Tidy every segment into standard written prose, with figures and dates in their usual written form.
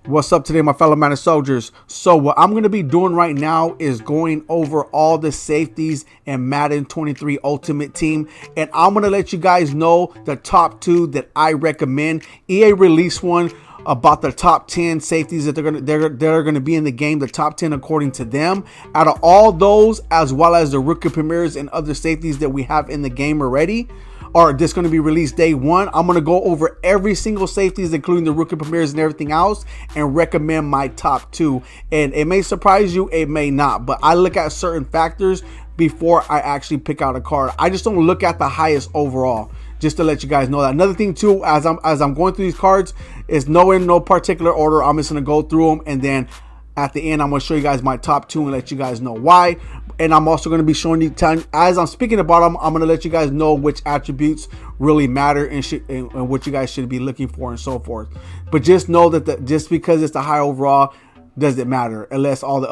What's up today, my fellow Madden soldiers? So what I'm going to be doing right now is going over all the safeties in Madden 23 Ultimate Team. And I'm going to let you guys know the top 2 that I recommend. EA released one about the top 10 safeties that they're going to be in the game, the top 10 according to them. Out of all those, as well as the rookie premieres and other safeties that we have in the game already, or just going to be released day 1, I'm going to go over every single safeties, including the rookie premieres and everything else, and recommend my top 2. And it may surprise you, it may not, but I look at certain factors before I actually pick out a card. I just don't look at the highest overall, just to let you guys know that. Another thing too, as I'm going through these cards, is in no particular order. I'm just going to go through them, and then at the end, I'm going to show you guys my top 2 and let you guys know why. And I'm also going to be showing you, as I'm speaking about them, I'm going to let you guys know which attributes really matter and what you guys should be looking for and so forth. But just know that just because it's the high overall doesn't matter unless all the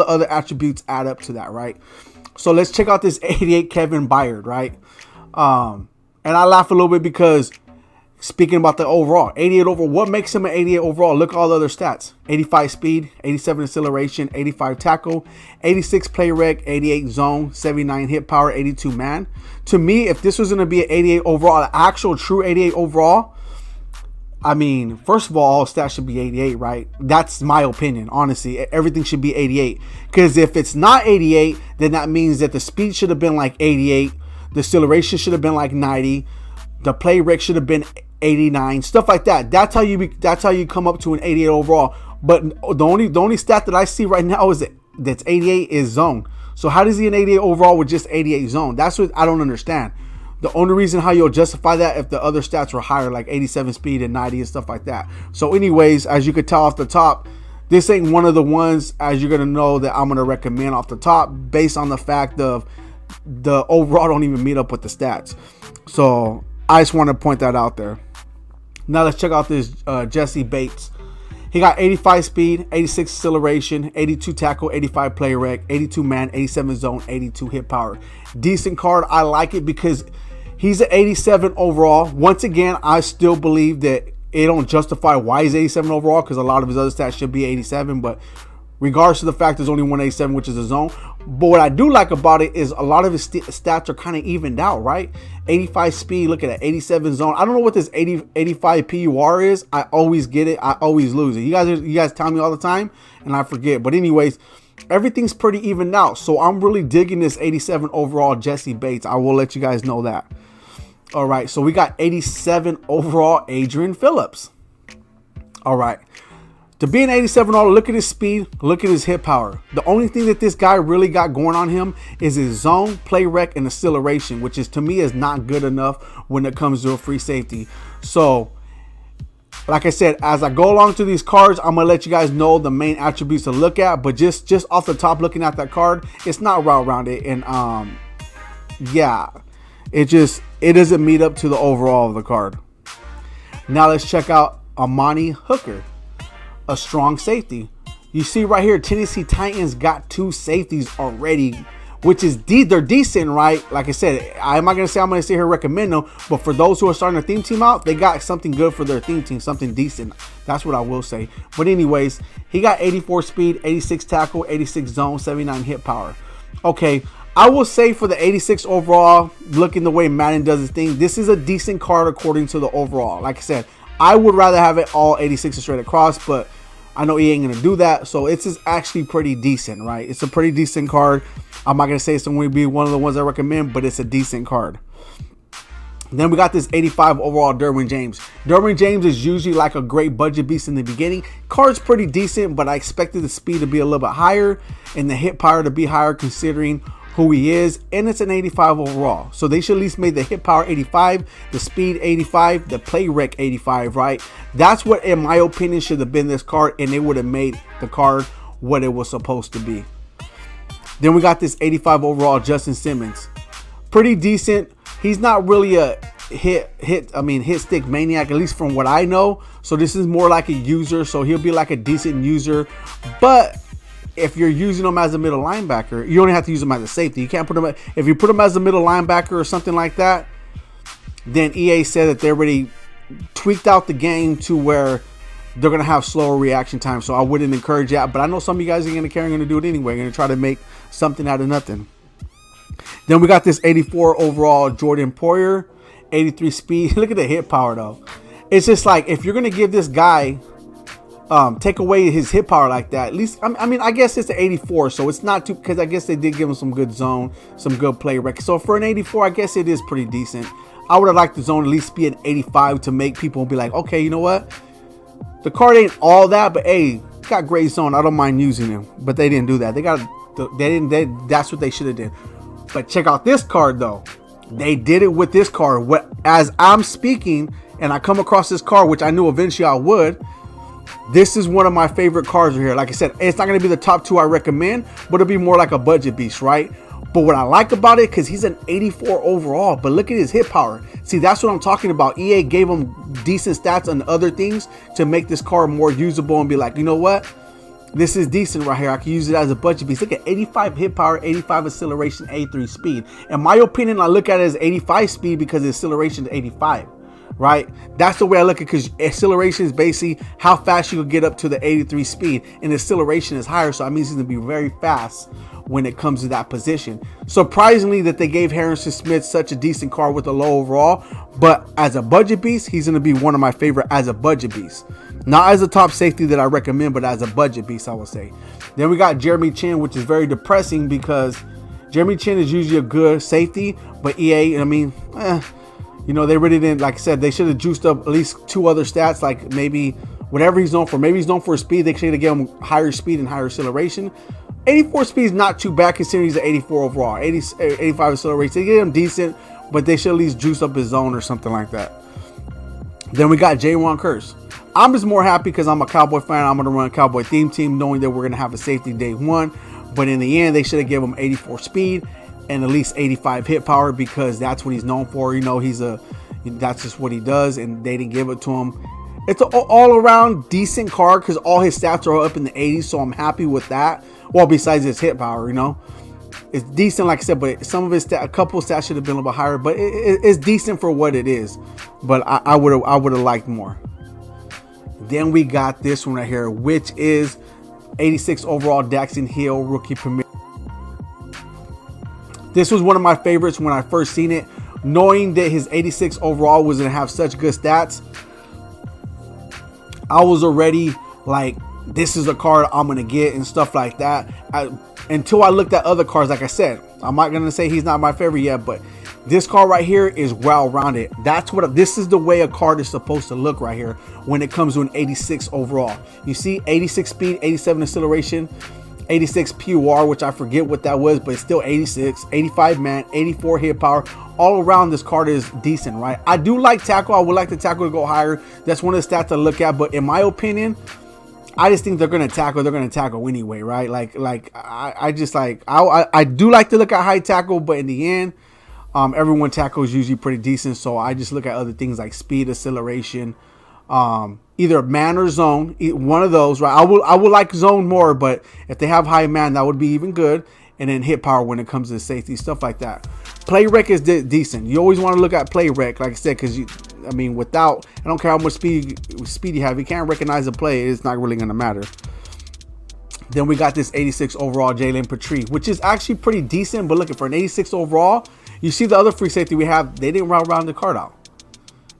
other attributes add up to that, right? So let's check out this 88 Kevin Byard, right? And I laugh a little bit because speaking about the overall, 88 overall, what makes him an 88 overall? Look at all the other stats. 85 speed, 87 acceleration, 85 tackle, 86 play rec, 88 zone, 79 hit power, 82 man. To me, if this was going to be an 88 overall, an actual true 88 overall, I mean, first of all stats should be 88, right? That's my opinion, honestly. Everything should be 88. Because if it's not 88, then that means that the speed should have been like 88. The acceleration should have been like 90. The play rec should have been 89, stuff like that. That's how you come up to an 88 overall. But the only stat that I see right now is that's 88 is zone. So how does he an 88 overall with just 88 zone? That's what I don't understand. The only reason how you'll justify that if the other stats were higher, like 87 speed and 90 and stuff like that. So anyways, as you could tell off the top, this ain't one of the ones, as you're gonna know, that I'm gonna recommend off the top based on the fact of the overall don't even meet up with the stats. So I just want to point that out there. Now let's check out this Jesse Bates. He got 85 speed, 86 acceleration, 82 tackle, 85 play rec, 82 man, 87 zone, 82 hit power. Decent card. I like it because he's an 87 overall. Once again, I still believe that it don't justify why he's 87 overall because a lot of his other stats should be 87, but regardless of the fact there's only 187, which is a zone. But what I do like about it is a lot of his stats are kind of evened out, right? 85 speed, look at that, 87 zone. I don't know what this 85 PUR is. I always get it. I always lose it. You guys tell me all the time, and I forget. But anyways, everything's pretty evened out. So I'm really digging this 87 overall Jesse Bates. I will let you guys know that. All right, so we got 87 overall Adrian Phillips. All right. To be an 87 overall, look at his speed, look at his hit power. The only thing that this guy really got going on him is his zone, play rec, and acceleration, which is to me is not good enough when it comes to a free safety. So, like I said, as I go along to these cards, I'm gonna let you guys know the main attributes to look at. But just off the top, looking at that card, it's not route rounded, and yeah, it doesn't meet up to the overall of the card. Now let's check out Armani Hooker, a strong safety. You see right here, Tennessee Titans got 2 safeties already, which is they're decent, right? Like I said, I'm not gonna say I'm gonna sit here and recommend them, but for those who are starting their theme team out, they got something good for their theme team, something decent. That's what I will say. But anyways, he got 84 speed, 86 tackle, 86 zone, 79 hit power. Okay, I will say for the 86 overall, looking the way Madden does his thing, this is a decent card according to the overall. Like I said, I would rather have it all 86 straight across, but I know he ain't going to do that. So it's just actually pretty decent, right? It's a pretty decent card. I'm not going to say it's going to be one of the ones I recommend, but it's a decent card. Then we got this 85 overall Derwin James. Derwin James is usually like a great budget beast in the beginning. Card's pretty decent, but I expected the speed to be a little bit higher and the hit power to be higher considering who he is, and it's an 85 overall. So they should at least make the hit power 85, the speed 85, the play rec 85, right? That's what, in my opinion, should have been this card, and it would have made the card what it was supposed to be. Then we got this 85 overall Justin Simmons. Pretty decent. He's not really a hit stick maniac, at least from what I know. So this is more like a user, so he'll be like a decent user, but if you're using him as a middle linebacker, you only have to use him as a safety. You can't put him, if you put him as a middle linebacker or something like that, then EA said that they already tweaked out the game to where they're going to have slower reaction time. So I wouldn't encourage that. But I know some of you guys are going to care and going to do it anyway. Going to try to make something out of nothing. Then we got this 84 overall Jordan Poyer, 83 speed. Look at the hit power though. It's just like, if you're going to give this guy, take away his hit power like that, at least, I mean, I guess it's an 84, so it's not too, because I guess they did give him some good zone, some good play record. So for an 84, I guess it is pretty decent. I would have liked the zone at least be an 85 to make people be like, okay, you know what? The card ain't all that, but hey, got great zone. I don't mind using him. But they didn't do that. That's what they should have did. But check out this card though. They did it with this card. As I'm speaking and I come across this card, which I knew eventually I would, this is one of my favorite cards right here. Like I said, it's not going to be the top 2 I recommend, but it'll be more like a budget beast, right? But what I like about it, because he's an 84 overall, but look at his hit power. See, that's what I'm talking about. EA gave him decent stats on other things to make this card more usable and be like, you know what? This is decent right here. I can use it as a budget piece. Look at 85 hit power, 85 acceleration, 83 speed. In my opinion, I look at it as 85 speed because the acceleration is 85. Right? That's the way I look at it, because acceleration is basically how fast you can get up to the 83 speed, and acceleration is higher, so that means he's going to be very fast when it comes to that position. Surprisingly that they gave Harrison Smith such a decent card with a low overall, but as a budget beast, he's going to be one of my favorite as a budget beast. Not as a top safety that I recommend, but as a budget beast, I will say. Then we got Jeremy Chin, which is very depressing because Jeremy Chin is usually a good safety, but EA, I mean, you know, they really didn't, like I said, they should have juiced up at least 2 other stats, like maybe whatever he's known for. Maybe he's known for speed. They should have given him higher speed and higher acceleration. 84 speed is not too bad considering he's an 84 overall. 85 acceleration. They get him decent, but they should at least juice up his zone or something like that. Then we got Jayjuan Curse. I'm just more happy because I'm a Cowboy fan. I'm going to run a Cowboy theme team knowing that we're going to have a safety day 1. But in the end, they should have given him 84 speed and at least 85 hit power because that's what he's known for. You know, that's just what he does, and they didn't give it to him. It's an all-around decent card because all his stats are up in the 80s, so I'm happy with that. Well, besides his hit power, you know. It's decent, like I said, but some of his a couple of stats should have been a little bit higher, but it's decent for what it is. But I would have liked more. Then we got this one right here, which is 86 overall Daxton Hill rookie premier. This was one of my favorites when I first seen it. Knowing that his 86 overall was going to have such good stats, I was already like, this is a card I'm going to get and stuff like that. Until I looked at other cards, like I said, I'm not going to say he's not my favorite yet, but this card right here is well-rounded. This is the way a card is supposed to look right here when it comes to an 86 overall. You see 86 speed, 87 acceleration, 86 PUR, which I forget what that was, but it's still 86, 85 man, 84 hit power. All around, this card is decent, right? I do like tackle. I would like the tackle to go higher. That's one of the stats I look at, but in my opinion, I just think they're going to tackle. They're going to tackle anyway, right? I do like to look at high tackle, but in the end, everyone tackle is usually pretty decent. So I just look at other things like speed, acceleration, either man or zone, one of those, right? I would like zone more, but if they have high man, that would be even good. And then hit power when it comes to safety, stuff like that. Play rec is decent. You always want to look at play rec, like I said, because I don't care how much speed you have, you can't recognize a play, it's not really going to matter. Then we got this 86 overall Jaylen Peters, which is actually pretty decent, but looking for an 86 overall, you see the other free safety we have, they didn't round the card out.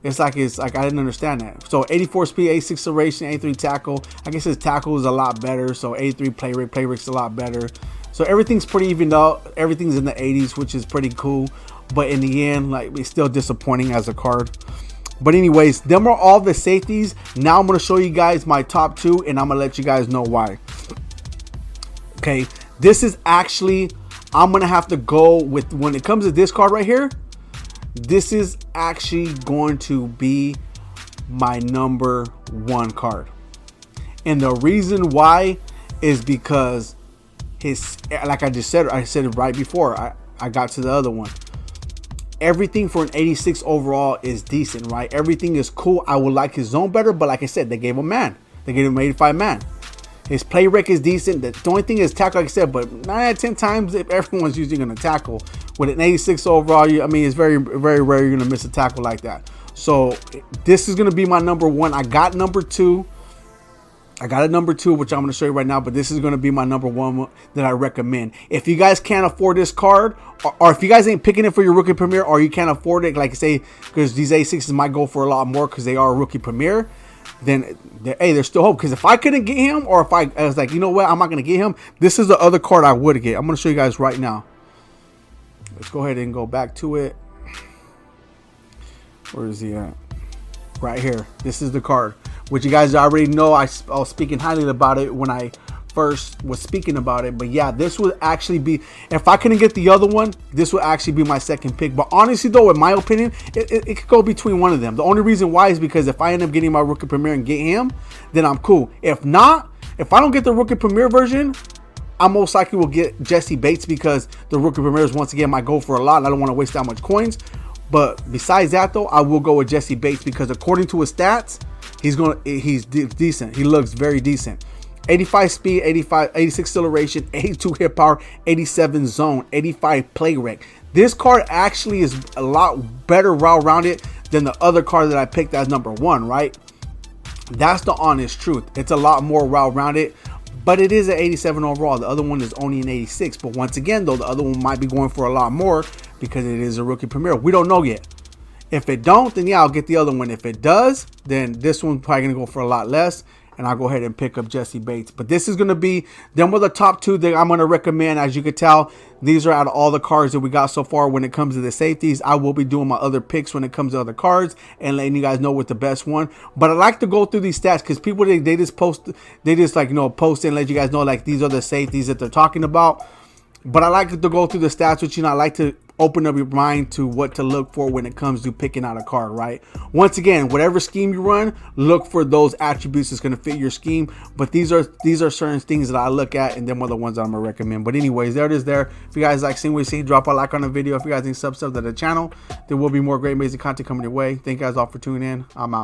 It's like I didn't understand that. So 84 speed, 86 acceleration, 83 tackle. I guess his tackle is a lot better. So 83 play rec's a lot better. So everything's pretty evened out. Everything's in the 80s, which is pretty cool. But in the end, like, it's still disappointing as a card. But anyways, them are all the safeties. Now I'm going to show you guys my top 2, and I'm going to let you guys know why. Okay, this is actually, I'm going to have to go with, when it comes to this card right here, this is actually going to be my number 1 card. And the reason why is because like I just said, I said it right before I got to the other one. Everything for an 86 overall is decent, right? Everything is cool. I would like his zone better, but like I said, they gave him man. They gave him 85 man. His play rec is decent. The only thing is tackle, like I said, but 9 out of 10 times, if everyone's usually going to tackle with an 86 overall, it's very, very rare you're going to miss a tackle like that. So this is going to be my number 1. I got number 2. I got a number 2, which I'm going to show you right now, but this is going to be my number 1 that I recommend. If you guys can't afford this card, or if you guys ain't picking it for your rookie premier, or you can't afford it, like I say, because these A6s might go for a lot more because they are a rookie premier, then hey, there's still hope. Because if I couldn't get him, or if I was like, you know what, I'm not going to get him, this is the other card I would get. I'm going to show you guys right now. Let's go ahead and go back to it. Where is he at? Right here. This is the card, which you guys already know. I was speaking highly about it when I first was speaking about it. But yeah, this would actually be, if I couldn't get the other one, this would actually be my second pick. But honestly though, in my opinion, it could go between one of them. The only reason why is because if I end up getting my rookie premier and get him, then I'm cool. If not, if I don't get the rookie premier version, I most likely will get Jesse Bates, because the rookie premieres once again might go for a lot. I don't want to waste that much coins. But besides that though, I will go with Jesse Bates, because according to his stats, he's decent. He looks very decent. 85 speed, 86 acceleration, 82 hit power, 87 zone, 85 play rec. This card actually is a lot better route rounded than the other card that I picked as number 1, right? That's the honest truth. It's a lot more route rounded, but it is an 87 overall. The other one is only an 86. But once again though, the other one might be going for a lot more because it is a rookie premier. We don't know yet. If it don't, then yeah, I'll get the other one. If it does, then this one's probably gonna go for a lot less, and I'll go ahead and pick up Jesse Bates. But this is gonna be, them were the top 2 that I'm gonna recommend. As you can tell, these are out of all the cards that we got so far. When it comes to the safeties, I will be doing my other picks when it comes to other cards and letting you guys know what the best one. But I like to go through these stats because people, they just post, they just like, you know, post and let you guys know like these are the safeties that they're talking about. But I like to go through the stats with you, and I like to open up your mind to what to look for when it comes to picking out a card, right? Once again, whatever scheme you run, look for those attributes that's going to fit your scheme. But these are certain things that I look at, and them are the ones that I'm going to recommend. But anyways, there it is there. If you guys like seeing what you see, drop a like on the video. If you guys need sub to the channel, there will be more great, amazing content coming your way. Thank you guys all for tuning in. I'm out.